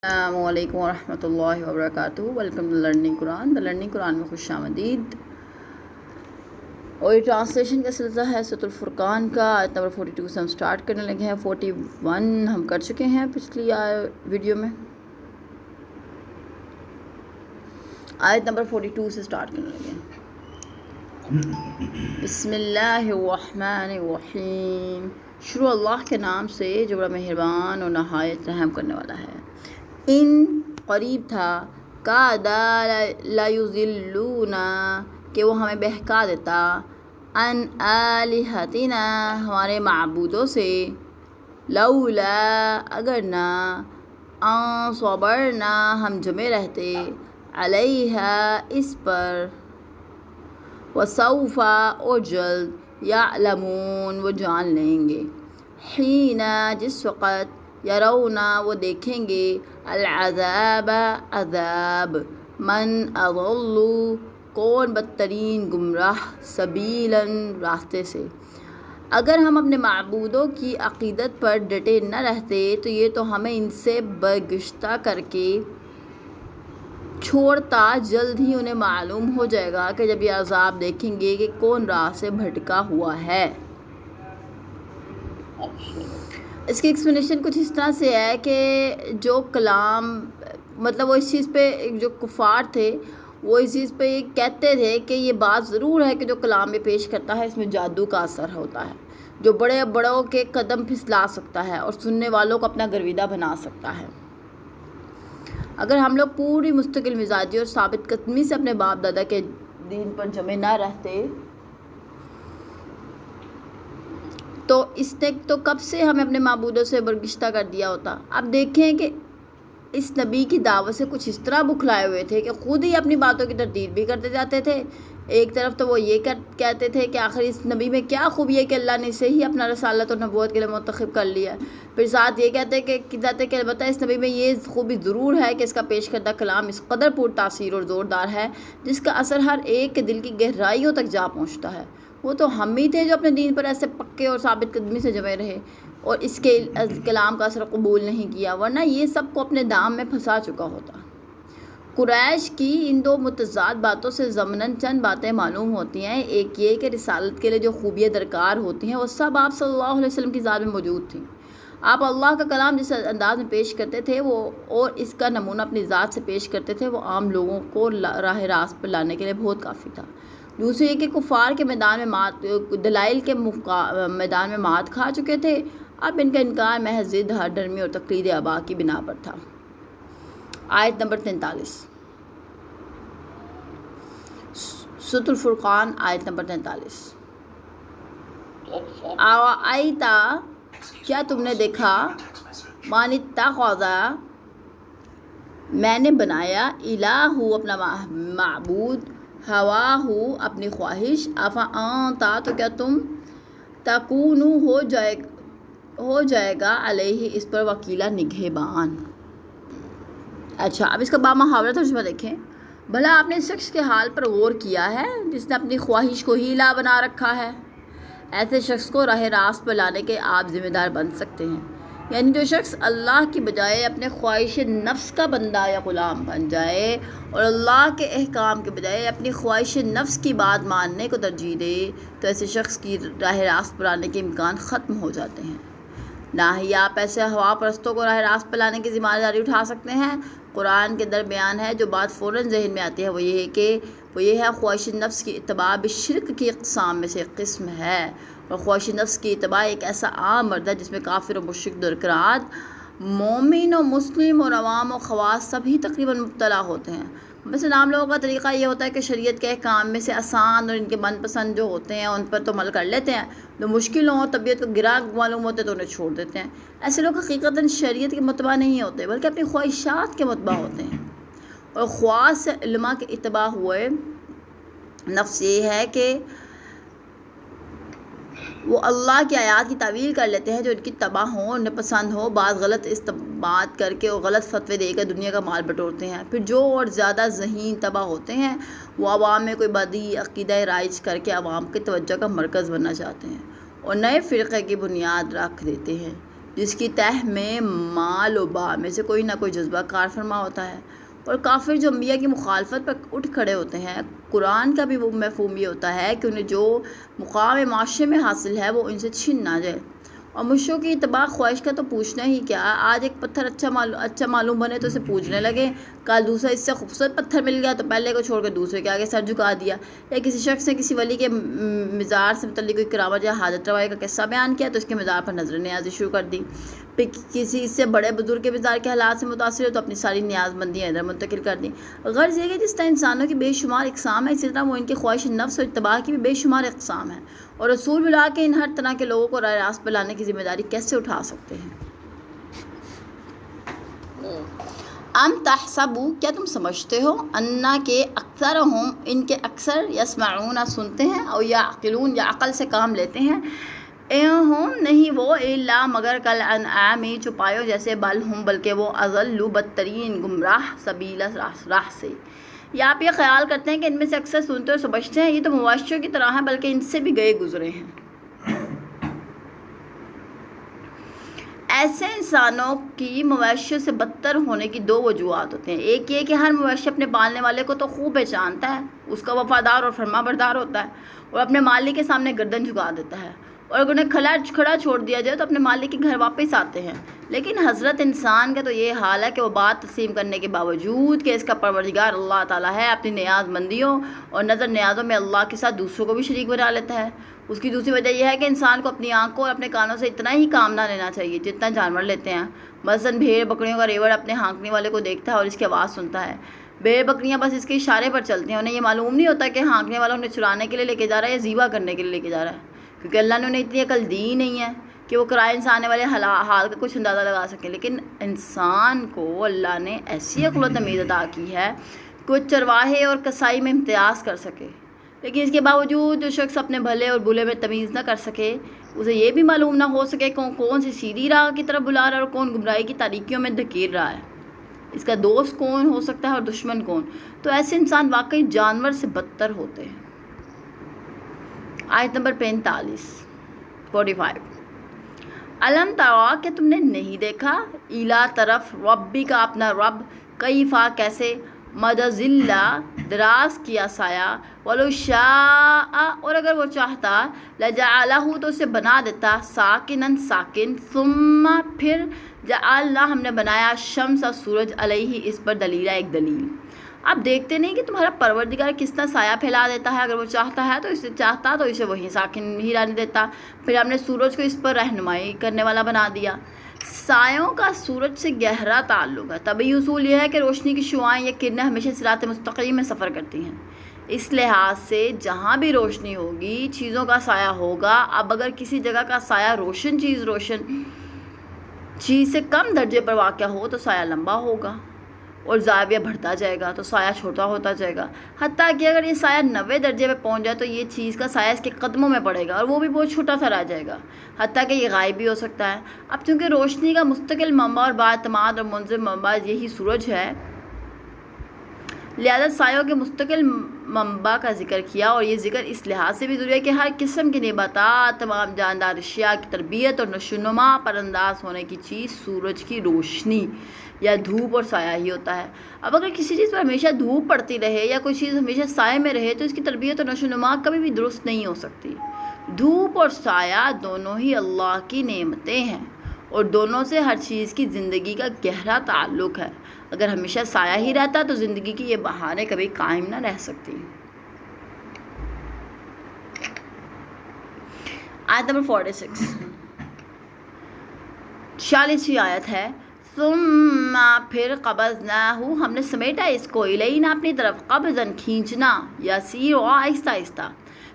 السلام علیکم ورحمۃ اللہ وبرکاتہ۔ Welcome to learning Quran. Learning Quran میں خوش آمدید۔ اور یہ ٹرانسلیشن کا سلسلہ ہے سورۃ الفرقان کا۔ آیت نمبر 42 سے ہم سٹارٹ کرنے لگے ہیں۔ 41 ہم کر چکے ہیں پچھلی ویڈیو میں۔ آیت نمبر 42 سے سٹارٹ کرنے لگے ہیں۔ بسم اللہ الرحمن الرحیم۔ شروع اللہ کے نام سے جو بڑا مہربان اور نہایت رحم کرنے والا ہے۔ ان قریب تھا، کادا لیضلونا کہ وہ ہمیں بہکا دیتا، ان آلہتنا ہمارے معبودوں سے، لولا اگر نہ، ان صبرنا ہم جمے رہتے، علیہا اس پر، وسوف اور جلد، یعلمون وہ جان لیں گے، حین جس وقت، یرونا وہ دیکھیں گے، العذاب عذاب، من اضل کون بدترین گمراہ، سبیلاً راستے سے۔ اگر ہم اپنے معبودوں کی عقیدت پر ڈٹے نہ رہتے تو یہ تو ہمیں ان سے برگشتہ کر کے چھوڑتا، جلد ہی انہیں معلوم ہو جائے گا کہ جب یہ عذاب دیکھیں گے کہ کون راہ سے بھٹکا ہوا ہے۔ اس کی ایکسپلینیشن کچھ اس طرح سے ہے کہ جو کلام مطلب وہ اس چیز پہ، جو کفار تھے وہ اس چیز پہ یہ کہتے تھے کہ یہ بات ضرور ہے کہ جو کلام یہ پیش کرتا ہے اس میں جادو کا اثر ہوتا ہے، جو بڑے بڑوں کے قدم پھسلا سکتا ہے اور سننے والوں کو اپنا گرویدہ بنا سکتا ہے۔ اگر ہم لوگ پوری مستقل مزاجی اور ثابت قدمی سے اپنے باپ دادا کے دین پر جمے نہ رہتے تو اس نے تو کب سے ہمیں اپنے معبودوں سے برگشتہ کر دیا ہوتا۔ اب دیکھیں کہ اس نبی کی دعوت سے کچھ اس طرح بکھلائے ہوئے تھے کہ خود ہی اپنی باتوں کی تردید بھی کرتے جاتے تھے۔ ایک طرف تو وہ یہ کہتے تھے کہ آخر اس نبی میں کیا خوبی ہے کہ اللہ نے اسے ہی اپنا رسالت اور نبوت کے لیے منتخب کر لیا۔ پھر ساتھ یہ کہتے کہ البتہ اس نبی میں یہ خوبی ضرور ہے کہ اس کا پیش کردہ کلام اس قدر پر تاثیر اور زوردار ہے جس کا اثر ہر ایک کے دل کی گہرائیوں تک جا پہنچتا ہے۔ وہ تو ہم ہی تھے جو اپنے دین پر ایسے پکے اور ثابت قدمی سے جمے رہے اور اس کے کلام کا اثر قبول نہیں کیا، ورنہ یہ سب کو اپنے دام میں پھنسا چکا ہوتا۔ قریش کی ان دو متضاد باتوں سے ضمناً چند باتیں معلوم ہوتی ہیں۔ ایک یہ کہ رسالت کے لیے جو خوبیاں درکار ہوتی ہیں وہ سب آپ صلی اللہ علیہ وسلم کی ذات میں موجود تھیں۔ آپ اللہ کا کلام جس انداز میں پیش کرتے تھے وہ اور اس کا نمونہ اپنی ذات سے پیش کرتے تھے وہ عام لوگوں کو راہ راست پر لانے کے لیے بہت کافی تھا۔ دوسری یہ کہ کفار کے میدان میں دلائل کے میدان میں مات کھا چکے تھے۔ اب ان کا انکار محض ضد، ہرڈرمی اور تقلید آبا کی بنا پر تھا۔ آیت نمبر 43 سورۃ الفرقان، آیت نمبر 43۔ آیتا کیا تم نے دیکھا، من اتخذ میں نے بنایا، الہ اپنا معبود، ہواہ اپنی خواہش، افانتا تو کیا تم، تکونو ہو جائے گا، علیہ اس پر وکیلا نگہبان۔ اچھا، اب اس کا بامحاورہ ترجمہ دیکھیں۔ بھلا آپ نے اس شخص کے حال پر غور کیا ہے جس نے اپنی خواہش کو ہی الہ بنا رکھا ہے؟ ایسے شخص کو راہ راست پر لانے کے آپ ذمہ دار بن سکتے ہیں، یعنی جو شخص اللہ کی بجائے اپنے خواہش نفس کا بندہ یا غلام بن جائے اور اللہ کے احکام کے بجائے اپنی خواہش نفس کی بات ماننے کو ترجیح دے تو ایسے شخص کی راہ راست پر آنے کے امکان ختم ہو جاتے ہیں۔ نہ ہی آپ ایسے ہوا پرستوں کو راہ راست پر لانے کی ذمہ داری اٹھا سکتے ہیں۔ قرآن کے اندر بیان ہے، جو بات فوراً ذہن میں آتی ہے وہ یہ ہے خواہش نفس کی اتباع بھی شرک کی اقسام میں سے ایک قسم ہے، اور خواہش نفس کی اتباع ایک ایسا عام مرد ہے جس میں کافر و مشرک درکرات، مومن و مسلم اور عوام و خواص سبھی تقریباً مبتلا ہوتے ہیں۔ مثلا عام لوگوں کا طریقہ یہ ہوتا ہے کہ شریعت کے احکام میں سے آسان اور ان کے من پسند جو ہوتے ہیں ان پر تو عمل کر لیتے ہیں، جو مشکل ہوں طبیعت کو گرا معلوم ہوتے تو انہیں چھوڑ دیتے ہیں۔ ایسے لوگ حقیقتاً شریعت کے متبع نہیں ہوتے بلکہ اپنی خواہشات کے متبع ہوتے ہیں، اور خواص علماء کے اتباع ہوئے نفس یہ ہے کہ وہ اللہ کی آیات کی تعویل کر لیتے ہیں جو ان کی تباہ ہوں، انہیں پسند ہو، بعض غلط استنباط کر کے اور غلط فتوے دے کر دنیا کا مال بٹورتے ہیں۔ پھر جو اور زیادہ ذہین تباہ ہوتے ہیں وہ عوام میں کوئی بدی عقیدہ رائج کر کے عوام کی توجہ کا مرکز بننا چاہتے ہیں اور نئے فرقے کی بنیاد رکھ دیتے ہیں۔ جس کی تہ میں مال و با میں سے کوئی نہ کوئی جذبہ کار فرما ہوتا ہے، اور کافر جو انبیاء کی مخالفت پر اٹھ کھڑے ہوتے ہیں، قرآن کا بھی وہ مفہوم یہ ہوتا ہے کہ انہیں جو مقام معاشرے میں حاصل ہے وہ ان سے چھن نہ جائے، اور مشرکوں کی اتباع خواہش کا تو پوچھنا ہی کیا، آج ایک پتھر اچھا معلوم بنے تو اسے پوجنے لگے، کل دوسرا اس سے خوبصورت پتھر مل گیا تو پہلے کو چھوڑ کر دوسرے کے آگے سر جھکا دیا، یا کسی شخص نے کسی ولی کے مزار سے متعلق کوئی کرامت یا حاجت روائی کا قصہ بیان کیا تو اس کے مزار پر نظر نیازی شروع کر دی، پھر کسی اس سے بڑے بزرگ کے مزار کے حالات سے متاثر ہو تو اپنی ساری نیاز مندیاں ادھر منتقل کر دیں۔ غرض یہ کہ جس طرح انسانوں کی بے شمار اقسام ہیں، اسی طرح وہ ان کی خواہش نفس اور اتباع کی بھی بے شمار اقسام ہیں، اور رسول بلا کے ان ہر طرح کے لوگوں کو راہ راست پر لانے کی ذمہ داری کیسے اٹھا سکتے ہیں؟ ام تحسبوا، کیا تم سمجھتے ہو، انا کے اکثرہم، ان کے اکثر، یسمعون سنتے ہیں، اور یعقلون یا عقل سے کام لیتے ہیں، ہم نہیں وہ الا مگر کل انعام چوپایوں جیسے، بل ہم بلکہ وہ اضل بدترین گمراہ سبیلا راہ سے، یا آپ یہ خیال کرتے ہیں کہ ان میں سے اکثر سنتے اور سمجھتے ہیں، یہ تو مواشیوں کی طرح ہیں بلکہ ان سے بھی گئے گزرے ہیں۔ ایسے انسانوں کی مویشیوں سے بدتر ہونے کی دو وجوہات ہوتے ہیں، ایک یہ کہ ہر مویشی اپنے پالنے والے کو تو خوب پہچانتا ہے، اس کا وفادار اور فرما بردار ہوتا ہے، اور اپنے مالک کے سامنے گردن جھکا دیتا ہے، اور اگر انہیں کھڑا چھوڑ دیا جائے تو اپنے مالک کے گھر واپس آتے ہیں، لیکن حضرت انسان کا تو یہ حال ہے کہ وہ بات تسلیم کرنے کے باوجود کہ اس کا پروردگار اللہ تعالیٰ ہے، اپنی نیاز مندیوں اور نظر نیازوں میں اللہ کے ساتھ دوسروں کو بھی شریک بنا لیتا ہے۔ اس کی دوسری وجہ یہ ہے کہ انسان کو اپنی آنکھوں اور اپنے کانوں سے اتنا ہی کام نہ لینا چاہیے جتنا جانور لیتے ہیں، مثلاً بھیڑ بکریوں کا ریوڑ اپنے ہانکنے والے کو دیکھتا ہے اور اس کی آواز سنتا ہے، بھیڑ بکریاں بس اس کے اشارے پر چلتی ہیں، انہیں یہ معلوم نہیں ہوتا کہ ہانکنے والا انہیں چرانے کے لیے لے کے جا رہا ہے یا ذبح کرنے کے لیے لے کے جا رہا ہے، کیونکہ اللہ نے انہیں اتنی عقل دی نہیں ہے کہ وہ کرائن سے آنے والے حال کا کچھ اندازہ لگا سکیں، لیکن انسان کو اللہ نے ایسی عقل و تمیز عطا کی ہے کہ وہ چرواہے اور کسائی میں امتیاز کر سکے، لیکن اس کے باوجود جو شخص اپنے بھلے اور برے میں تمیز نہ کر سکے، اسے یہ بھی معلوم نہ ہو سکے کون سی سیدھی راہ کی طرف بلا رہا ہے اور کون گمراہی کی تاریکیوں میں دھکیل رہا ہے، اس کا دوست کون ہو سکتا ہے اور دشمن کون، تو ایسے انسان واقعی جانور سے بدتر ہوتے ہیں۔ آیت نمبر 45 علم ترا، کہ تم نے نہیں دیکھا، الا طرف ربی کا اپنا رب، کیفا کیسے، مدذلہ دراز کیا سایہ، ولو شاء اور اگر وہ چاہتا، لجعلہ تو اسے بنا دیتا، ساکنن ساکن، ثم پھر جعلنا ہم نے بنایا، شمس سورج علیہ اس پر دلیلہ ایک دلیل۔ آپ دیکھتے نہیں کہ تمہارا پروردگار کس طرح سایہ پھیلا دیتا ہے، اگر وہ چاہتا ہے تو اسے وہی ساکن ہی رہنے دیتا، پھر ہم نے سورج کو اس پر رہنمائی کرنے والا بنا دیا۔ سایوں کا سورج سے گہرا تعلق ہے، طبعی اصول یہ ہے کہ روشنی کی شعاعیں یا کرنیں ہمیشہ صراط مستقیم میں سفر کرتی ہیں، اس لحاظ سے جہاں بھی روشنی ہوگی چیزوں کا سایہ ہوگا۔ اب اگر کسی جگہ کا سایہ روشن چیز سے کم درجے پر واقع ہو تو سایہ لمبا ہوگا اور زاویہ بڑھتا جائے گا تو سایہ چھوٹا ہوتا جائے گا، حتیٰ کہ اگر یہ سایہ 90 درجے پہ پہنچ جائے تو یہ چیز کا سایہ اس کے قدموں میں پڑے گا اور وہ بھی بہت چھوٹا سا رہ جائے گا، حتیٰ کہ یہ غائب بھی ہو سکتا ہے۔ اب چونکہ روشنی کا مستقل منبع اور بااعتماد اور منظم منبع یہی سورج ہے، لہذا سایوں کے مستقل منبع کا ذکر کیا، اور یہ ذکر اس لحاظ سے بھی ضروری ہے کہ ہر قسم کی نباتات، تمام جاندار اشیاء کی تربیت اور نشو و نما پر انداز ہونے کی چیز سورج کی روشنی یا دھوپ اور سایہ ہی ہوتا ہے۔ اب اگر کسی چیز پر ہمیشہ دھوپ پڑتی رہے یا کوئی چیز ہمیشہ سائے میں رہے تو اس کی تربیت اور نشو و نما کبھی بھی درست نہیں ہو سکتی۔ دھوپ اور سایہ دونوں ہی اللہ کی نعمتیں ہیں اور دونوں سے ہر چیز کی زندگی کا گہرا تعلق ہے، اگر ہمیشہ سایہ ہی رہتا تو زندگی کی یہ بہاریں کبھی قائم نہ رہ سکتی۔ آیت نمبر 46 آیت ہے، ثم پھر قبضناہ ہم نے سمیٹا اس کو، الینا اپنی طرف، قبضاً کھینچنا، یسیر آہستہ آہستہ،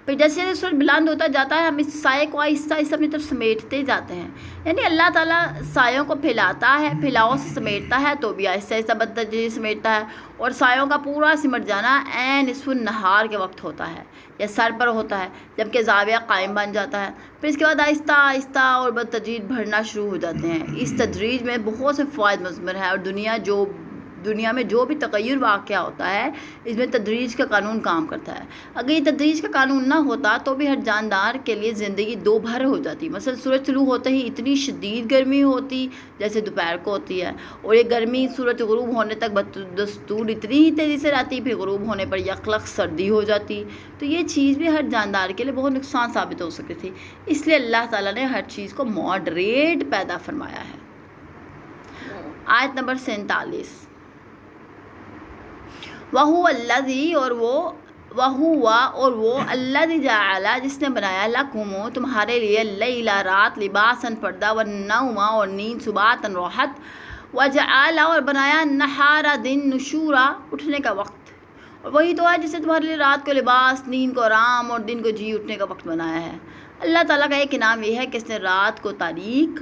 پھر جیسے جیسے سورج بلند ہوتا جاتا ہے ہم اس سائے کو آہستہ آہستہ اپنی طرف سمیٹتے جاتے ہیں، یعنی اللہ تعالیٰ سایوں کو پھیلاتا ہے، پھیلاؤ سے سمیٹتا ہے تو بھی آہستہ آہستہ بدتدریج سمیٹتا ہے، اور سایوں کا پورا سمٹ جانا عین نصف النہار کے وقت ہوتا ہے یا سر پر ہوتا ہے جبکہ زاویہ قائم بن جاتا ہے، پھر اس کے بعد آہستہ آہستہ اور بدتدریج بڑھنا شروع ہو جاتے ہیں۔ اس تدریج میں بہت سے فوائد مضمر ہیں اور دنیا میں جو بھی تغیر واقع ہوتا ہے اس میں تدریج کا قانون کام کرتا ہے. اگر یہ تدریج کا قانون نہ ہوتا تو بھی ہر جاندار کے لیے زندگی دو بھر ہو جاتی. مثلا سورج طلوع ہوتے ہی اتنی شدید گرمی ہوتی جیسے دوپہر کو ہوتی ہے، اور یہ گرمی سورج غروب ہونے تک بدستور اتنی ہی تیزی سے رہتی، پھر غروب ہونے پر یکلخ سردی ہو جاتی. تو یہ چیز بھی ہر جاندار کے لیے بہت نقصان ثابت ہو سکتی تھی. اس لیے اللہ تعالیٰ نے ہر چیز کو ماڈریٹ پیدا فرمایا ہے. آیت نمبر 47. وَهُوَ الَّذِي اور وہ الَّذِي جَعَلَ جس نے بنایا لَكُمُ تمہارے لیے اللیل رات لباساً پردہ والنوم اور نیند سباتاً راحت وجعل اور بنایا النہار دن نشورا اٹھنے کا وقت. اور وہی تو ہے جس نے تمہارے لیے رات کو لباس، نیند کو آرام اور دن کو جی اٹھنے کا وقت بنایا ہے. اللہ تعالیٰ کا ایک انعام یہ ہے کہ اس نے رات کو تاریک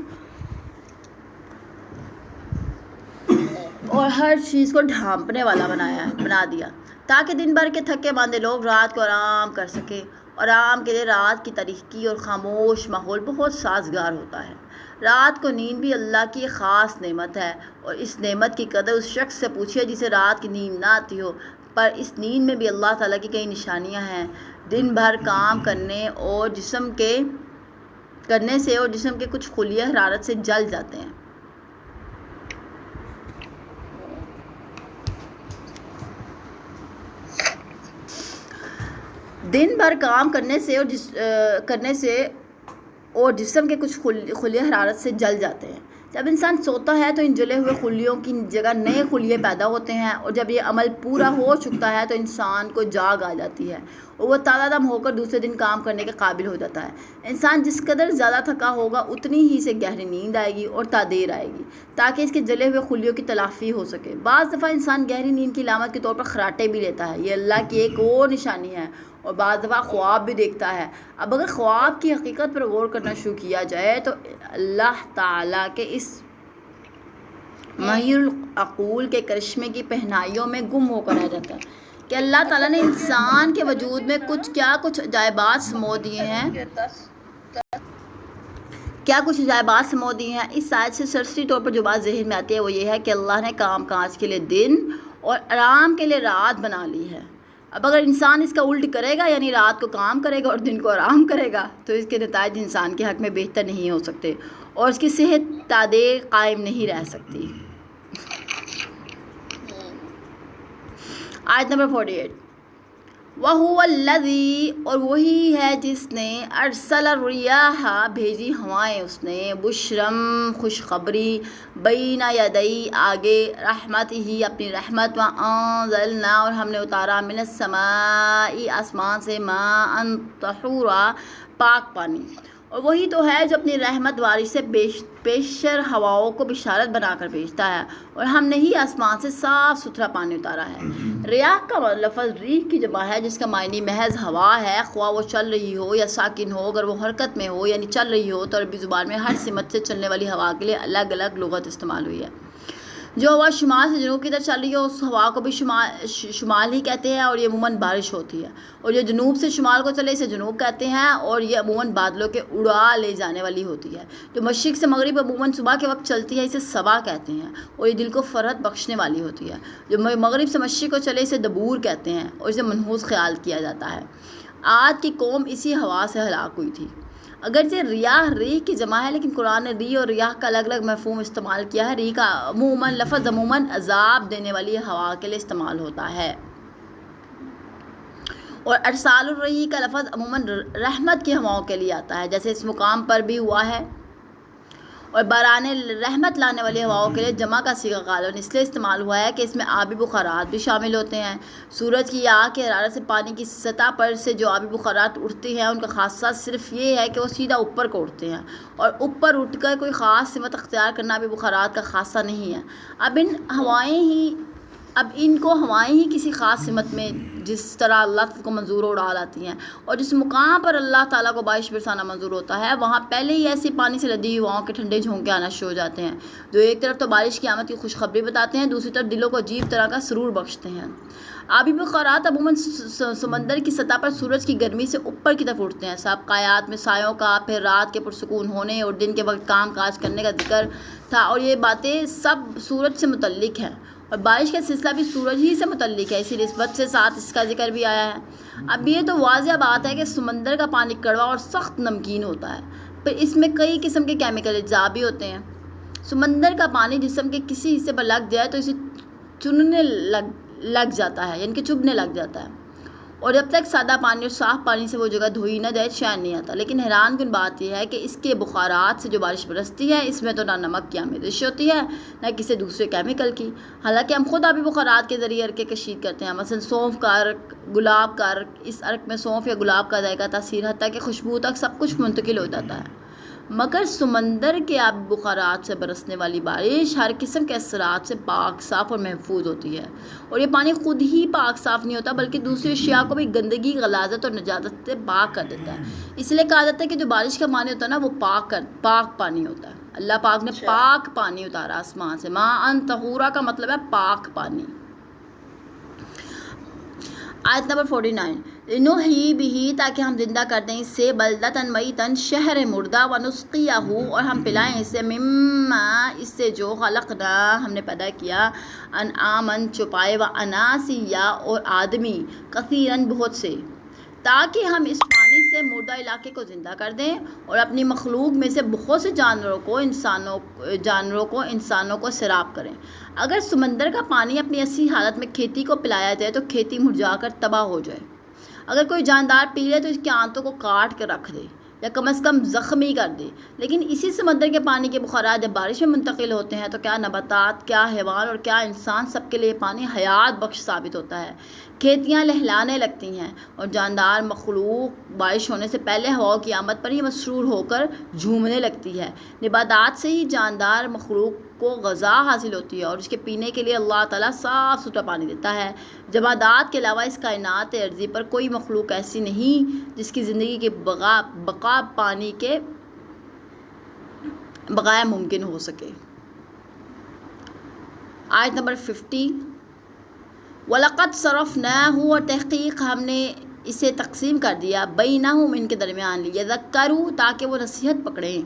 اور ہر چیز کو ڈھانپنے والا بنا دیا تاکہ دن بھر کے تھکے باندھے لوگ رات کو آرام کر سکیں. اور آرام کے لیے رات کی تاریکی اور خاموش ماحول بہت سازگار ہوتا ہے. رات کو نیند بھی اللہ کی خاص نعمت ہے، اور اس نعمت کی قدر اس شخص سے پوچھیے جسے رات کی نیند نہ آتی ہو. پر اس نیند میں بھی اللہ تعالیٰ کی کئی نشانیاں ہیں. دن بھر کام کرنے سے اور جسم کے کچھ خلیے حرارت سے جل جاتے ہیں. دن بھر کام کرنے سے اور جسم کے کچھ خلیے حرارت سے جل جاتے ہیں. جب انسان سوتا ہے تو ان جلے ہوئے خلیوں کی جگہ نئے خلیے پیدا ہوتے ہیں، اور جب یہ عمل پورا ہو چکتا ہے تو انسان کو جاگ آ جاتی ہے اور وہ تازہ دم ہو کر دوسرے دن کام کرنے کے قابل ہو جاتا ہے. انسان جس قدر زیادہ تھکا ہوگا اتنی ہی سے گہری نیند آئے گی اور تادیر آئے گی تاکہ اس کے جلے ہوئے خلیوں کی تلافی ہو سکے. بعض دفعہ انسان گہری نیند کی علامت کے طور پر خراٹے بھی لیتا ہے، یہ اللہ کی ایک اور نشانی ہے. اور بعض دفعہ خواب بھی دیکھتا ہے. اب اگر خواب کی حقیقت پر غور کرنا شروع کیا جائے تو اللہ تعالیٰ کے اس مہیر العقول کے کرشمے کی پہنائیوں میں گم ہو کر رہ جاتا ہے کہ اللہ تعالیٰ نے انسان کے وجود میں کچھ عجائبات سمو دیے ہیں. اس آیت سے سرسری طور پر جو بات ذہن میں آتی ہے وہ یہ ہے کہ اللہ نے کام کاج کے لیے دن اور آرام کے لیے رات بنا لی ہے. اب اگر انسان اس کا الٹ کرے گا، یعنی رات کو کام کرے گا اور دن کو آرام کرے گا، تو اس کے نتائج انسان کے حق میں بہتر نہیں ہو سکتے اور اس کی صحت تادیر قائم نہیں رہ سکتی. آیت نمبر 48. وَهُوَ الَّذِي اور وہی ہے جس نے ارسل الریاح بھیجی ہوائیں، اس نے بشرم خوشخبری، بین یدئی آگے، رحمت ہی اپنی رحمت، وَأَنزَلْنَا اور ہم نے اتارا، من السماء آسمان سے، ماء طہورا پاک پانی. اور وہی تو ہے جو اپنی رحمت بارش سے پیشر ہواؤں کو بشارت بنا کر بھیجتا ہے، اور ہم نے ہی آسمان سے صاف ستھرا پانی اتارا ہے. ریاح کا لفظ ریح کی جمع ہے جس کا معنی محض ہوا ہے، خواہ وہ چل رہی ہو یا ساکن ہو. اگر وہ حرکت میں ہو یعنی چل رہی ہو تو عربی زبان میں ہر سمت سے چلنے والی ہوا کے لیے الگ الگ لغت استعمال ہوئی ہے. جو ہوا شمال سے جنوب کی طرف چل رہی ہو اس ہوا کو بھی شمال ہی کہتے ہیں، اور یہ عموماً بارش ہوتی ہے. اور جو جنوب سے شمال کو چلے اسے جنوب کہتے ہیں، اور یہ عموماً بادلوں کے اڑا لے جانے والی ہوتی ہے. جو مشرق سے مغرب عموماً صبح کے وقت چلتی ہے اسے صبا کہتے ہیں، اور یہ دل کو فرحت بخشنے والی ہوتی ہے. جو مغرب سے مشرق کو چلے اسے دبور کہتے ہیں، اور اسے منحوس خیال کیا جاتا ہے. عاد کی قوم اسی ہوا سے ہلاک ہوئی تھی. اگرچہ ریاح ریح کی جمع ہے لیکن قرآن نے ریح اور ریاح کا الگ الگ مفہوم استعمال کیا ہے. ریح کا لفظ عموماً عذاب دینے والی ہوا کے لیے استعمال ہوتا ہے، اور ارسال الریح کا لفظ عموماً رحمت کی ہواؤں کے لیے آتا ہے، جیسے اس مقام پر بھی ہوا ہے. اور باران رحمت لانے والی ہواؤں کے لیے جمع کا صیغہ غالباً اس لیے استعمال ہوا ہے کہ اس میں آبی بخارات بھی شامل ہوتے ہیں. سورج کی آگ کی حرارت سے پانی کی سطح پر سے جو آبی بخارات اٹھتے ہیں ان کا خاصہ صرف یہ ہے کہ وہ سیدھا اوپر کو اٹھتے ہیں، اور اوپر اٹھ کر کوئی خاص سمت اختیار کرنا آبی بخارات کا خاصہ نہیں ہے. اب ان کو ہوائیں ہی کسی خاص سمت میں جس طرح اللہ کو منظور اڑا لاتی ہیں، اور جس مقام پر اللہ تعالیٰ کو بارش برسانا منظور ہوتا ہے وہاں پہلے ہی ایسی پانی سے لدی ہواؤں کے ٹھنڈے جھونکے آنا شروع ہو جاتے ہیں جو ایک طرف تو بارش کی آمد کی خوشخبری بتاتے ہیں، دوسری طرف دلوں کو عجیب طرح کا سرور بخشتے ہیں. آبی بخارات عموماً سمندر کی سطح پر سورج کی گرمی سے اوپر کی طرف اٹھتے ہیں. سابقہ آیات میں سایوں کا، پھر رات کے پرسکون ہونے اور دن کے وقت کام کاج کرنے کا ذکر تھا، اور یہ باتیں سب سورج سے متعلق ہیں، اور بارش کا سلسلہ بھی سورج ہی سے متعلق ہے، اسی نسبت سے ساتھ اس کا ذکر بھی آیا ہے۔ اب یہ تو واضح بات ہے کہ سمندر کا پانی کڑوا اور سخت نمکین ہوتا ہے، پھر اس میں کئی قسم کے کیمیکل اجزاء بھی ہوتے ہیں۔ سمندر کا پانی جسم کے کسی حصے پر لگ جائے تو اسے چننے لگ جاتا ہے، یعنی کہ چبھنے لگ جاتا ہے، اور جب تک سادہ پانی اور صاف پانی سے وہ جگہ دھوئی نہ جائے چین نہیں آتا۔ لیکن حیران کن بات یہ ہے کہ اس کے بخارات سے جو بارش برستی ہے، اس میں تو نہ نمک کی آمیزش ہوتی ہے نہ کسی دوسرے کیمیکل کی، حالانکہ ہم خود آبی بخارات کے ذریعے عرق کشید کرتے ہیں، مثلا سونف کا عرق، گلاب کا عرق۔ اس عرق میں سونف یا گلاب کا ذائقہ، تاثیر، حتیٰ کہ خوشبو تک سب کچھ منتقل ہو جاتا ہے، مگر سمندر کے آبی بخارات سے برسنے والی بارش ہر قسم کے اثرات سے پاک، صاف اور محفوظ ہوتی ہے، اور یہ پانی خود ہی پاک صاف نہیں ہوتا بلکہ دوسری اشیاء کو بھی گندگی، غلاظت اور نجاست سے پاک کر دیتا ہے۔ اس لیے کہا جاتا ہے کہ جو بارش کا پانی ہوتا ہے نا، وہ پاک پانی ہوتا ہے۔ اللہ پاک نے پاک پانی اتارا آسمان سے، ماء طہورا کا مطلب ہے پاک پانی۔ آیت نمبر 49، لنحیی بہ، تاکہ ہم زندہ کر دیں اس سے، بلدۃ میتا، شہر مردہ، ونسقیہ، اور ہم پلائیں اسے، مما، اس سے جو، خلقنا، ہم نے پیدا کیا، انعاما، چوپائے، واناسیا، اور آدمی، کثیرا، بہت سے، تاکہ ہم اس پانی سے مردہ علاقے کو زندہ کر دیں اور اپنی مخلوق میں سے بہت سے جانوروں کو انسانوں کو سیراب کریں۔ اگر سمندر کا پانی اپنی اصلی حالت میں کھیتی کو پلایا جائے تو کھیتی مرجھا کر تباہ ہو جائے، اگر کوئی جاندار پی لے تو اس کے آنتوں کو کاٹ کر رکھ دے یا کم از کم زخمی کر دے، لیکن اسی سمندر کے پانی کے بخارات جب بارش میں منتقل ہوتے ہیں تو کیا نباتات، کیا حیوان اور کیا انسان، سب کے لیے پانی حیات بخش ثابت ہوتا ہے۔ کھیتیاں لہلانے لگتی ہیں اور جاندار مخلوق بارش ہونے سے پہلے ہوا کی آمد پر ہی مسرور ہو کر جھومنے لگتی ہے۔ نباتات سے ہی جاندار مخلوق کو غذا حاصل ہوتی ہے اور اس کے پینے کے لیے اللہ تعالیٰ صاف ستھرا پانی دیتا ہے۔ جمادات کے علاوہ اس کائنات عرضی پر کوئی مخلوق ایسی نہیں جس کی زندگی کی بقا پانی کے بغیر ممکن ہو سکے۔ آیت نمبر 50، وَلَقَدْ صَرَفْنَاهُ، اور تحقیق ہم نے اسے تقسیم کر دیا، بَيْنَهُمْ، ان کے درمیان، لِيَذَّكَّرُوا، تاکہ وہ نصیحت پکڑیں،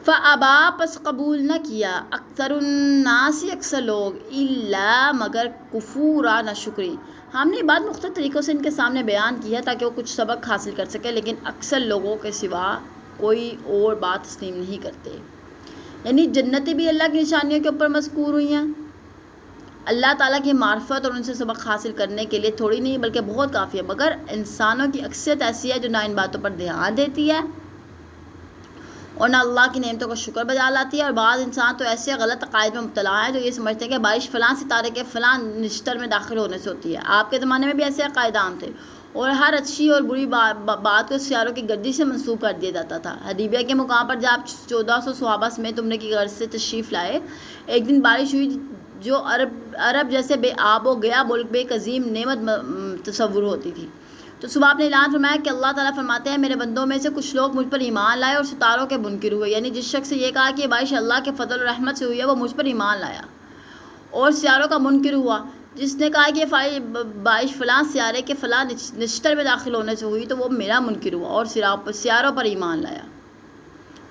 فَأَبَىٰ، پس قبول نہ کیا، اکثر الناس، اکثر لوگ، إِلَّا، مگر، کفورا، ناشکری۔ ہم نے بات مختلف طریقوں سے ان کے سامنے بیان کی ہے تاکہ وہ کچھ سبق حاصل کر سکے، لیکن اکثر لوگوں کے سوا کوئی اور بات تسلیم نہیں کرتے۔ یعنی جنتیں بھی اللہ کی نشانیوں کے اوپر مذکور ہوئی ہیں، اللہ تعالیٰ کی معرفت اور ان سے سبق حاصل کرنے کے لیے تھوڑی نہیں بلکہ بہت کافی ہے، مگر انسانوں کی اکثریت ایسی ہے جو نہ ان باتوں پر دھیان دیتی ہے اور نہ اللہ کی نعمتوں کا شکر بجا لاتی ہے۔ اور بعض انسان تو ایسے غلط عقائد میں مبتلا ہیں جو یہ سمجھتے ہیں کہ بارش فلاں ستارے کے فلاں نشتر میں داخل ہونے سے ہوتی ہے۔ آپ کے زمانے میں بھی ایسے عقائد عام تھے، اور ہر اچھی اور بری بات کو سیاروں کی گردش سے منسوب کر دیا جاتا تھا۔ حدیبیہ کے مقام پر جب 1400 صحابہ سمیت عمرے کی غرض سے تشریف لائے، ایک دن بارش ہوئی جو عرب جیسے بے آب و گیا ملک بے ایک عظیم نعمت تصور ہوتی تھی۔ تو صبح آپ نے اعلان فرمایا کہ اللہ تعالیٰ فرماتے ہیں، میرے بندوں میں سے کچھ لوگ مجھ پر ایمان لائے اور ستاروں کے منکر ہوئے، یعنی جس شخص سے یہ کہا کہ یہ بارش اللہ کے فضل و رحمت سے ہوئی ہے وہ مجھ پر ایمان لایا، اور سیاروں کا منکر ہوا، جس نے کہا کہ یہ بارش فلاں سیارے کے فلاں نشتر میں داخل ہونے سے ہوئی تو وہ میرا منکر ہوا اور سیاروں پر ایمان لایا۔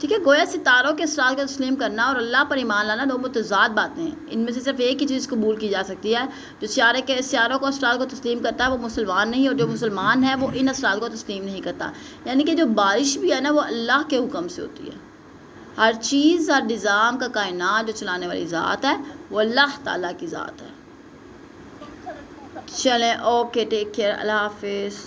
ٹھیک ہے، گویا ستاروں کے اسرار کو تسلیم کرنا اور اللہ پر ایمان لانا دو متضاد باتیں ہیں، ان میں سے صرف ایک ہی چیز قبول کی جا سکتی ہے، جو سیاروں کو اسرار کو تسلیم کرتا ہے وہ مسلمان نہیں، اور جو مسلمان ہے وہ ان اسرار کو تسلیم نہیں کرتا۔ یعنی کہ جو بارش بھی ہے نا وہ اللہ کے حکم سے ہوتی ہے، ہر چیز، ہر نظام کا کائنات جو چلانے والی ذات ہے وہ اللہ تعالیٰ کی ذات ہے۔ چلیں، اوکے، ٹیک کیئر، اللہ حافظ۔